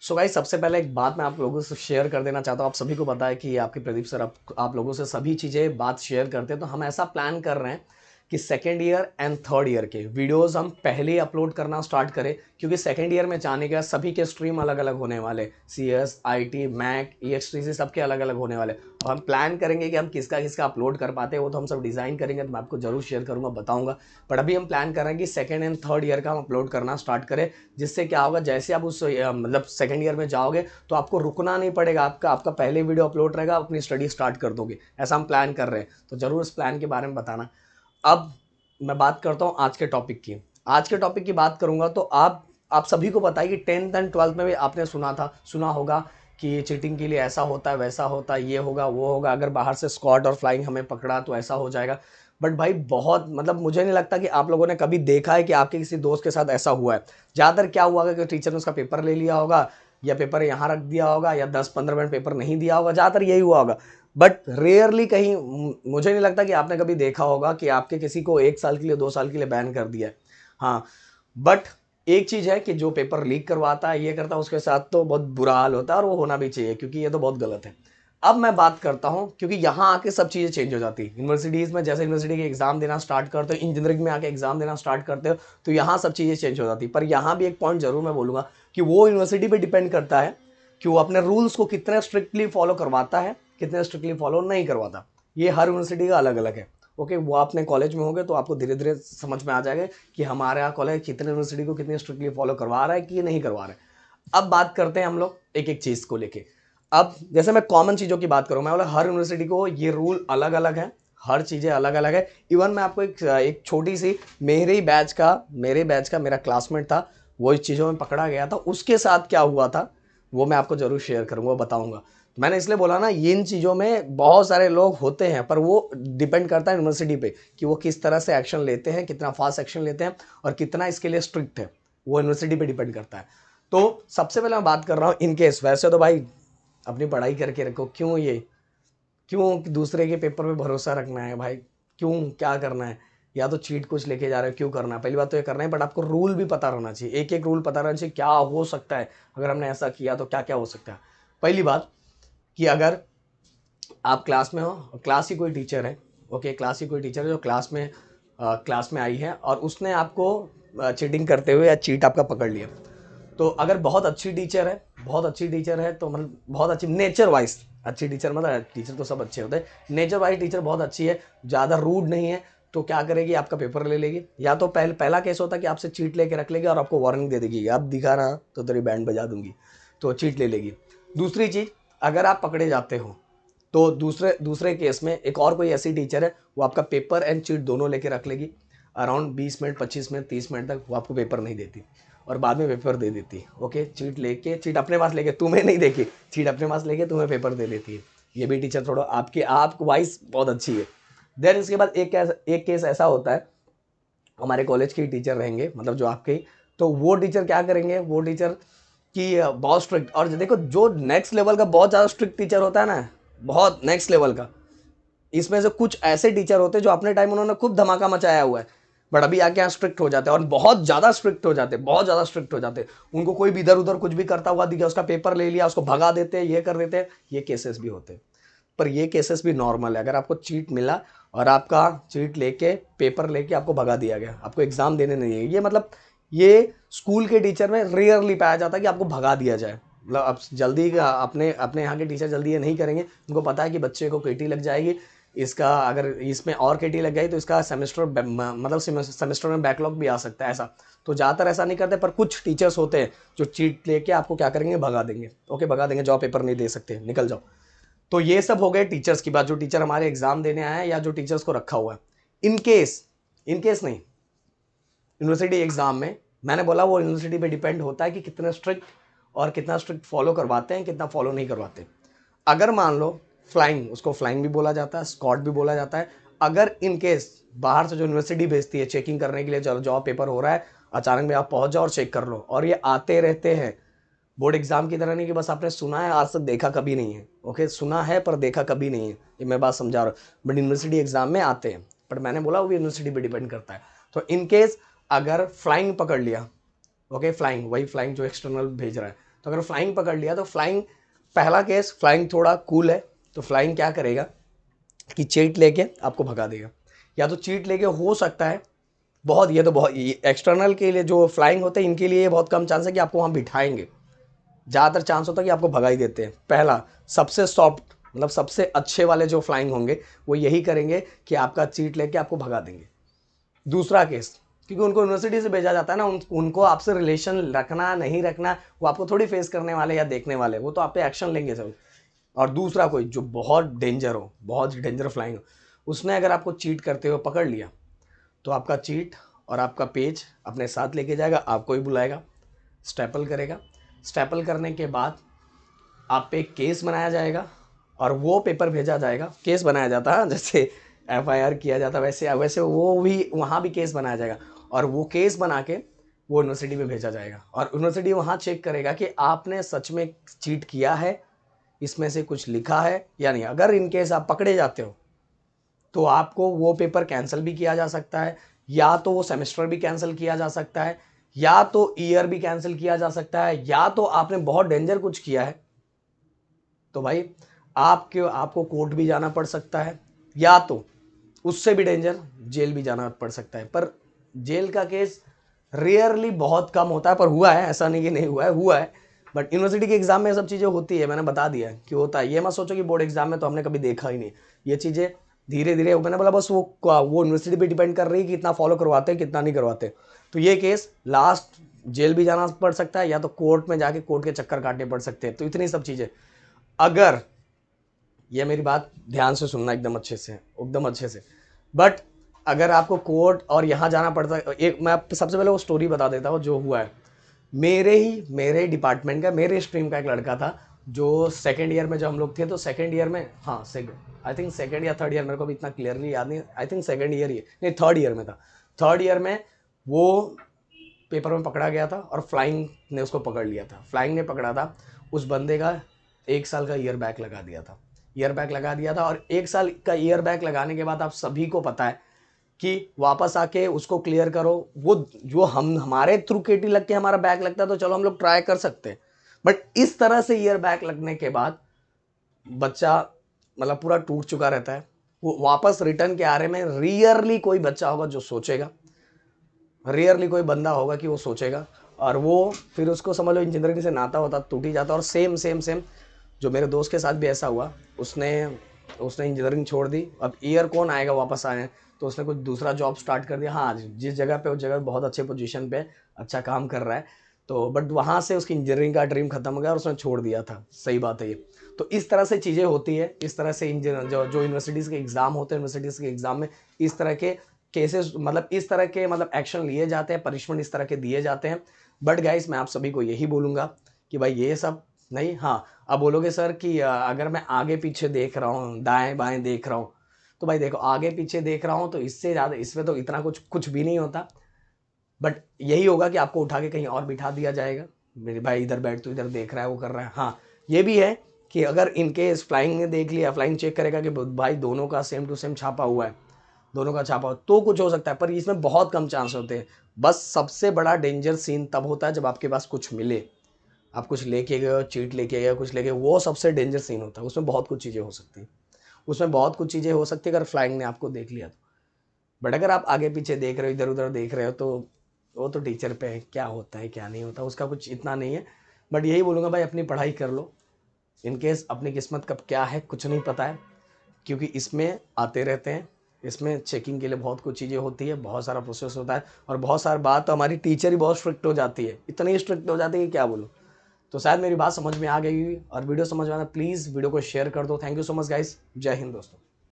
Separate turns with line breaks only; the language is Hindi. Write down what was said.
सो गाइस, सबसे पहले एक बात मैं आप लोगों से शेयर कर देना चाहता हूँ। आप सभी को पता है कि आपके प्रदीप सर आप लोगों से सभी चीज़ें बात शेयर करते हैं। तो हम ऐसा प्लान कर रहे हैं कि second year and third year के वीडियोस हम पहले ही अपलोड करना स्टार्ट करें, क्योंकि सेकेंड ईयर में जाने के बाद सभी के स्ट्रीम अलग अलग होने वाले, CS, IT, मैक, EXTC सबके अलग अलग होने वाले। अब हम प्लान करेंगे कि हम किसका किसका अपलोड कर पाते हैं, वो तो हम सब डिज़ाइन करेंगे, तो मैं आपको जरूर शेयर करूँगा, बताऊँगा। बट अभी हम प्लान कर रहे हैं कि सेकेंड एंड थर्ड ईयर का हम अपलोड करना स्टार्ट करें, जिससे क्या होगा, जैसे आप उस मतलब सेकेंड ईयर में जाओगे तो आपको रुकना नहीं पड़ेगा। आपका आपका पहले वीडियो अपलोड रहेगा, आप अपनी स्टडी स्टार्ट कर दोगे। ऐसा हम प्लान कर रहे हैं, तो जरूर इस प्लान के बारे में बताना। अब मैं बात करता हूँ आज के टॉपिक की। आज के टॉपिक की बात करूंगा तो आप सभी को पता है कि 10th एंड 12th में भी आपने सुना होगा कि चीटिंग के लिए ऐसा होता है, वैसा होता है, ये होगा, वो होगा, अगर बाहर से स्क्वाड और फ्लाइंग हमें पकड़ा तो ऐसा हो जाएगा। बट भाई बहुत मतलब मुझे नहीं लगता कि आप लोगों ने कभी देखा है कि आपके किसी दोस्त के साथ ऐसा हुआ है। ज़्यादातर क्या हुआ है कि टीचर ने उसका पेपर ले लिया होगा, या पेपर यहाँ रख दिया होगा, या 10-15 मिनट पेपर नहीं दिया होगा, ज़्यादातर यही हुआ होगा। बट रेयरली कहीं मुझे नहीं लगता कि आपने कभी देखा होगा कि आपके किसी को 1 साल के लिए, 2 साल के लिए बैन कर दिया है। हाँ, बट एक चीज़ है कि जो पेपर लीक करवाता है, ये करता है, उसके साथ तो बहुत बुरा हाल होता है, और वो होना भी चाहिए, क्योंकि ये तो बहुत गलत है। अब मैं बात करता हूँ, क्योंकि यहाँ आके सब चीज़ें चेंज हो जाती है। यूनिवर्सिटीज़ में जैसे यूनिवर्सिटी के एग्जाम देना स्टार्ट करते हो, इंजीनियरिंग में आके एग्जाम देना स्टार्ट करते हो, तो यहाँ सब चीज़ें चेंज हो जाती है। पर यहाँ भी एक पॉइंट जरूर मैं बोलूँगा कि वो यूनिवर्सिटी पे डिपेंड करता है कि वो अपने रूल्स को कितने स्ट्रिक्टली फॉलो करवाता है, कितने स्ट्रिक्टली फॉलो नहीं करवाता। ये हर यूनिवर्सिटी का अलग अलग है। ओके, वो अपने कॉलेज में होंगे तो आपको धीरे धीरे समझ में आ जाएगा कि हमारे यहाँ कॉलेज कितने यूनिवर्सिटी को कितनी स्ट्रिक्टली फॉलो करवा रहा है कि नहीं करवा रहा है। अब बात करते हैं हम लोग एक एक चीज़ को लेके। अब जैसे मैं कॉमन चीज़ों की बात करूँ, मैं बोला हर यूनिवर्सिटी को ये रूल अलग अलग है, हर चीज़ें अलग अलग है। इवन मैं आपको एक छोटी सी मेरे बैच का मेरा क्लासमेट था, वो इस चीज़ों में पकड़ा गया था, उसके साथ क्या हुआ था वो मैं आपको जरूर शेयर करूंगा, बताऊंगा। मैंने इसलिए बोला ना, इन चीज़ों में बहुत सारे लोग होते हैं, पर वो डिपेंड करता है यूनिवर्सिटी पे कि वो किस तरह से एक्शन लेते हैं, कितना फास्ट एक्शन लेते हैं, और कितना इसके लिए स्ट्रिक्ट है। वो यूनिवर्सिटी पे डिपेंड करता है। तो सबसे पहले मैं बात कर रहा हूँ इन केस। वैसे तो भाई अपनी पढ़ाई करके रखो, क्यों दूसरे के पेपर पे भरोसा रखना है भाई? क्यों, क्या करना है? या तो चीट कुछ लेके जा रहे हो, क्यों करना है? पहली बात तो ये करना है, बट आपको रूल भी पता रहना चाहिए, एक एक रूल पता रहना चाहिए, क्या हो सकता है अगर हमने ऐसा किया तो क्या क्या हो सकता है। पहली बात कि अगर आप क्लास में हो, क्लास की कोई टीचर है, ओके, क्लास की कोई टीचर है जो क्लास में आई है, और उसने आपको चीटिंग करते हुए या चीट आपका पकड़ लिया, तो अगर बहुत अच्छी टीचर है, बहुत अच्छी टीचर है, तो मतलब बहुत अच्छी नेचर वाइज अच्छी टीचर, मतलब टीचर तो सब अच्छे होते हैं, नेचर वाइज टीचर बहुत अच्छी है, ज़्यादा रूड नहीं है, तो क्या करेगी, आपका पेपर ले लेगी। या तो पहला केस होता है कि आपसे चीट लेके रख लेगी और आपको वार्निंग दे देगी, अब दिखा ना तो तेरी बैंड बजा दूंगी, तो चीट ले लेगी। दूसरी चीज़, अगर आप पकड़े जाते हो तो दूसरे दूसरे केस में एक और कोई ऐसी टीचर है, वो आपका पेपर एंड चीट दोनों लेके रख लेगी। अराउंड 20 मिनट, 25 मिनट, 30 मिनट तक वो आपको पेपर नहीं देती, और बाद में पेपर दे देती है। ओके, चीट अपने पास लेके, तुम्हें नहीं देगी, चीट अपने पास लेके तुम्हें पेपर दे देती है। ये भी टीचर थोड़ा आप वाइस बहुत अच्छी है। देन इसके बाद एक केस ऐसा होता है, हमारे कॉलेज के टीचर रहेंगे, मतलब जो आपके, तो वो टीचर क्या करेंगे, वो टीचर की बहुत स्ट्रिक्ट, और देखो जो नेक्स्ट लेवल का बहुत ज़्यादा स्ट्रिक्ट टीचर होता है ना, बहुत नेक्स्ट लेवल का, इसमें से कुछ ऐसे टीचर होते हैं जो अपने टाइम उन्होंने खूब धमाका मचाया हुआ है, बट अभी आके यहाँ स्ट्रिक्ट हो जाते हैं, और बहुत ज़्यादा स्ट्रिक्ट हो जाते हैं, बहुत ज़्यादा स्ट्रिक्ट हो जाते हैं। उनको कोई भी इधर उधर कुछ भी करता हुआ दिखा, उसका पेपर ले लिया, उसको भगा देते हैं, ये कर देते हैं, ये केसेस भी होते हैं। पर ये केसेस भी नॉर्मल है। अगर आपको चीट मिला और आपका चीट लेके, पेपर लेके आपको भगा दिया गया, आपको एग्जाम देने नहीं है, ये मतलब ये स्कूल के टीचर में रेयरली पाया जाता है कि आपको भगा दिया जाए। मतलब अब जल्दी अपने अपने यहाँ के टीचर जल्दी ये नहीं करेंगे, उनको पता है कि बच्चे को केटी लग जाएगी, इसका अगर इसमें और केटी लग गई तो इसका मतलब सेमेस्टर में बैकलॉग भी आ सकता है, ऐसा। तो ज़्यादातर ऐसा नहीं करते, पर कुछ टीचर्स होते हैं जो चीट लेके आपको क्या करेंगे, भगा देंगे। ओके, भगा देंगे, जाओ पेपर नहीं दे सकते, निकल जाओ। तो ये सब हो गए टीचर्स की बात, जो टीचर हमारे एग्जाम देने आए हैं या जो टीचर्स को रखा हुआ है। इन केस नहीं, यूनिवर्सिटी एग्जाम में मैंने बोला वो यूनिवर्सिटी पे डिपेंड होता है कि कितने स्ट्रिक्ट और कितना स्ट्रिक्ट फॉलो करवाते हैं, कितना फॉलो नहीं करवाते। अगर मान लो फ्लाइंग, उसको फ्लाइंग भी बोला जाता है, स्कॉट भी बोला जाता है। अगर इन केस बाहर से जो यूनिवर्सिटी भेजती है चेकिंग करने के लिए, चलो जाओ पेपर हो रहा है, अचानक में आप पहुंच जाओ और चेक कर लो, और ये आते रहते हैं। बोर्ड एग्जाम की तरह नहीं कि बस आपने सुना है, आज तक देखा कभी नहीं है। ओके, सुना है पर देखा कभी नहीं है, ये मैं बात समझा रहा हूँ, बट यूनिवर्सिटी एग्जाम में आते हैं। बट मैंने बोला वो यूनिवर्सिटी पे डिपेंड करता है। तो इन केस अगर फ्लाइंग पकड़ लिया, ओके, फ्लाइंग, वही फ्लाइंग जो एक्सटर्नल भेज रहा है, तो अगर फ्लाइंग पकड़ लिया तो फ्लाइंग, पहला केस फ्लाइंग थोड़ा कूल है, तो फ्लाइंग क्या करेगा कि चीट लेके आपको भगा देगा, या तो चीट लेके हो सकता है बहुत, ये तो बहुत एक्सटर्नल के लिए जो फ्लाइंग होते हैं इनके लिए ये बहुत कम चांस है कि आपको वहाँ बिठाएंगे, ज़्यादातर चांस होता है कि आपको भगा ही देते हैं। पहला सबसे सॉफ्ट मतलब सबसे अच्छे वाले जो फ्लाइंग होंगे वो यही करेंगे कि आपका चीट लेके आपको भगा देंगे। दूसरा केस, क्योंकि उनको यूनिवर्सिटी से भेजा जाता है ना, उनको आपसे रिलेशन रखना नहीं रखना वो आपको थोड़ी फेस करने वाले या देखने वाले, वो तो आप पे एक्शन लेंगे सब। और दूसरा कोई जो बहुत डेंजर हो, बहुत डेंजर फ्लाइंग हो, उसने अगर आपको चीट करते हुए पकड़ लिया तो आपका चीट और आपका पेज अपने साथ लेके जाएगा, आपको ही बुलाएगा, स्टेपल करेगा, स्टेपल करने के बाद आप पे केस बनाया जाएगा और वो पेपर भेजा जाएगा, केस बनाया जाता है जैसे एफआईआर किया जाता वैसे वैसे वो भी वहाँ भी केस बनाया जाएगा, और वो केस बना के वो यूनिवर्सिटी में भेजा जाएगा, और यूनिवर्सिटी वहाँ चेक करेगा कि आपने सच में चीट किया है, इसमें से कुछ लिखा है या नहीं। अगर इनकेस आप पकड़े जाते हो तो आपको वो पेपर कैंसिल भी किया जा सकता है, या तो वो सेमेस्टर भी कैंसिल किया जा सकता है, या तो ईयर भी कैंसिल किया जा सकता है, या तो आपने बहुत डेंजर कुछ किया है तो भाई आपको कोर्ट भी जाना पड़ सकता है, या तो उससे भी डेंजर जेल भी जाना पड़ सकता है। पर जेल का केस रेयरली बहुत कम होता है, पर हुआ है, ऐसा नहीं कि नहीं हुआ है, हुआ है। बट यूनिवर्सिटी के एग्जाम में ये सब चीज़ें होती है, मैंने बता दिया है कि होता है। ये मत सोचो कि बोर्ड एग्जाम में तो हमने कभी देखा ही नहीं, ये चीज़ें धीरे धीरे, मैंने बोला बस वो यूनिवर्सिटी पे डिपेंड कर रही है कि कितना फॉलो करवाते हैं कितना नहीं करवाते। तो ये केस लास्ट जेल भी जाना पड़ सकता है, या तो कोर्ट में जाके कोर्ट के चक्कर काटने पड़ सकते हैं। तो इतनी सब चीज़ें, अगर ये मेरी बात ध्यान से सुनना एकदम अच्छे से, एकदम अच्छे से, बट अगर आपको कोर्ट और यहाँ जाना पड़ता है, एक मैं आपको सबसे पहले वो स्टोरी बता देता हूँ जो हुआ है। मेरे डिपार्टमेंट का, मेरे स्ट्रीम का एक लड़का था जो सेकेंड ईयर में, जब हम लोग थे तो सेकेंड ईयर में, हाँ आई थिंक सेकेंड या थर्ड ईयर, मेरे को भी इतना क्लियरली याद नहीं, आई थिंक सेकेंड ईयर ही नहीं, थर्ड ईयर में था। थर्ड ईयर में वो पेपर में पकड़ा गया था और फ्लाइंग ने उसको पकड़ लिया था। फ्लाइंग ने पकड़ा था, उस बंदे का 1 साल का ईयर बैक लगा दिया था, ईयर बैक लगा दिया था। और 1 साल का ईयर बैक लगाने के बाद आप सभी को पता है कि वापस आके उसको क्लियर करो, वो जो हमारे थ्रू केटी लग के हमारा बैक लगता है तो चलो हम लोग ट्राई कर सकते हैं, बट इस तरह से ईयर बैक लगने के बाद बच्चा मतलब पूरा टूट चुका रहता है। वो वापस रिटर्न के आरे में रियरली कोई बच्चा होगा जो सोचेगा, रेयरली कोई बंदा होगा कि वो सोचेगा, और वो फिर उसको समझ लो इंजीनियरिंग से नाता होता टूट ही जाता। और सेम सेम सेम जो मेरे दोस्त के साथ भी ऐसा हुआ, उसने उसने इंजीनियरिंग छोड़ दी, अब ईयर कौन आएगा वापस आने, तो उसने कुछ दूसरा जॉब स्टार्ट कर दिया। हाँ, जिस जगह पे, उस जगह पे बहुत अच्छे पोजीशन पे अच्छा काम कर रहा है, तो बट वहाँ से उसकी इंजीनियरिंग का ड्रीम खत्म हो गया और उसने छोड़ दिया था। सही बात है ये। तो इस तरह से चीज़ें होती है, इस तरह से जो यूनिवर्सिटीज़ के एग्ज़ाम होते हैं, यूनिवर्सिटीज़ के एग्ज़ाम में इस तरह के केसेस, मतलब इस तरह के मतलब एक्शन लिए जाते हैं, पनिशमेंट इस तरह के दिए जाते हैं। बट गाइस मैं आप सभी को यही बोलूँगा कि भाई ये सब नहीं, हाँ अब बोलोगे सर कि अगर मैं आगे पीछे देख रहा हूँ, दाएं बाएं देख रहा हूँ, तो भाई देखो आगे पीछे देख रहा हूँ तो इससे ज़्यादा इसमें तो इतना कुछ भी नहीं होता। बट यही होगा कि आपको उठा के कहीं और बिठा दिया जाएगा, मेरे भाई इधर बैठ, तो इधर देख रहा है, वो कर रहा है। हाँ ये भी है कि अगर इनकेस फ्लाइंग ने देख लिया, फ्लाइंग चेक करेगा कि भाई दोनों का सेम टू सेम छापा हुआ है, दोनों का छापा हो, तो कुछ हो सकता है, पर इसमें बहुत कम चांस होते हैं। बस सबसे बड़ा डेंजर सीन तब होता है जब आपके पास कुछ मिले, आप कुछ लेके गए हो, चीट लेके गए, कुछ लेके, वो सबसे डेंजर सीन होता है। उसमें बहुत कुछ चीज़ें हो सकती हैं, उसमें बहुत कुछ चीज़ें हो सकती है अगर फ्लाइंग ने आपको देख लिया तो। बट अगर आप आगे पीछे देख रहे हो, इधर उधर देख रहे हो, तो वो तो टीचर पे है, क्या होता है क्या नहीं होता, उसका कुछ इतना नहीं है। बट यही बोलूँगा भाई अपनी पढ़ाई कर लो, इनकेस अपनी किस्मत कब क्या है कुछ नहीं पता है, क्योंकि इसमें आते रहते हैं, इसमें चेकिंग के लिए बहुत कुछ चीज़ें होती है, बहुत सारा प्रोसेस होता है, और बहुत सारी बात तो हमारी टीचर ही बहुत स्ट्रिक्ट हो जाती है, इतनी स्ट्रिक्ट हो जाती है कि क्या बोलूँ। तो शायद मेरी बात समझ में आ गई, और वीडियो समझ में आना, प्लीज़ वीडियो को शेयर कर दो। Thank you so much guys, जय हिंद दोस्तों।